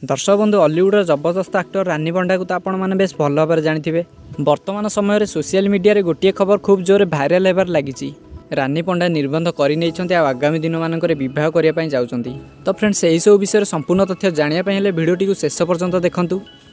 दर्शक बंधु हॉलीवुडर जबरदस्त एक्टर रानी पंडा को तो आपण मैंने बेस भल भाव जानते वर्तमान समय सोशल मीडिया रे गोटे खबर खूब जोर भाइराल होबार लगी। रानी पंडा निर्बंध कर आगामी दिन मानक बह करने जाऊँगी। तो फ्रेंड्स यही सब विषय संपूर्ण तथ्य जानापी हेल्ले भिडियोटी शेष पर्यंत देखूँ।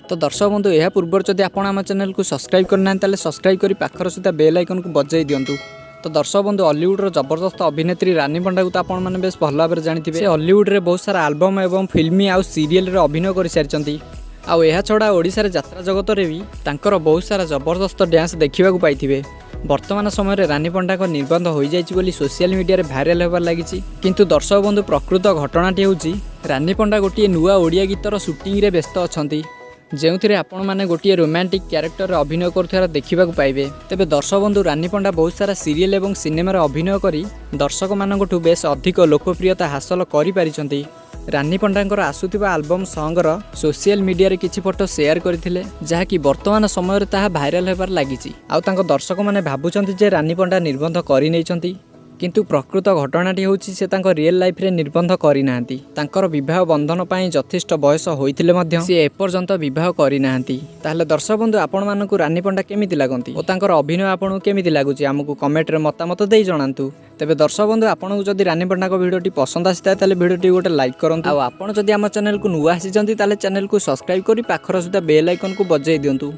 तो दर्शक बंधु यह पूर्व जब आपण आम चैनल को सब्सक्राइब करना सब्सक्राइब कर पाखर सहित बेल आइकन को बजाई दिंतु। तो दर्शक बंधु हॉलीवुडर जबरदस्त अभिनेत्री रानी पंडा को तो आपण मैंने बेस भल भाव जानते से हॉलीवुड रे बहुत सारा एल्बम एवं फिल्म आउ सीरियल रे अभिनय कर सारी आउ यह छड़ा ओडिशा रे यात्रा जगत रे भी तांकर बहुत सारा जबरदस्त डांस देखा पाइथिबे। वर्तमान समय रे रानी पंडा को निर्बंध हो जाइछि बोली सोशल मीडिया रे भाइराल होबार लागिछि। किंतु दर्शक बंधु प्रकृत घटनाटी होछि रानी पंडा गोटे नुआ ओडिया गीतर शूटिंग रे व्यस्त अछंती जो आपण मैंने गोटे रोमांटिक क्यारेक्टर अभिनय कर देखा पाइबे। तेबे दर्शक बंधु रानी पंडा बहुत सारा सीरियल एवं सिनेमार अभिनय करी दर्शक मानकठु बेस अधिक लोकप्रियता हासिल कर पारिछंती। रानी पंडांकर आसुथिबा एल्बम सॉन्गर सोशल मीडिया रे किछि फोटो शेयर करथिले जहाँकि वर्तमान समय रे ताहा भाइराल होबार लागिछि। आउ तांको दर्शक माने भाबुछंती जे रानी पंडा निर्बंध करि नैछंती किंतु प्रकृत घटनाटी होछि से तांको रियल लाइफ रे निर्बंध करि नाहंती। तांकर विवाह बंधन पई यथेष्ट बयस होइथिले मध्य से एपर्यंत विवाह करि नाहंती। ताहले दर्शक बंधु आपण मानकु रानी पंडा केमिति लागंती ओ तांकर अभिनय आपनकु केमिति लागुछि हमकु कमेंट रे मतामत देई जणांतु। तेबे दर्शक बंधु आपनकु जदि रानी पंडा को वीडियोटी पसंद आसिता ताले वीडियोटी गोटे लाइक करंतु। आ आपण जदि हम चैनल को नुआ आसीचंती ताले चैनल को सब्सक्राइब करी पाखर सुदा बेल आइकन को बजाई दियंतु।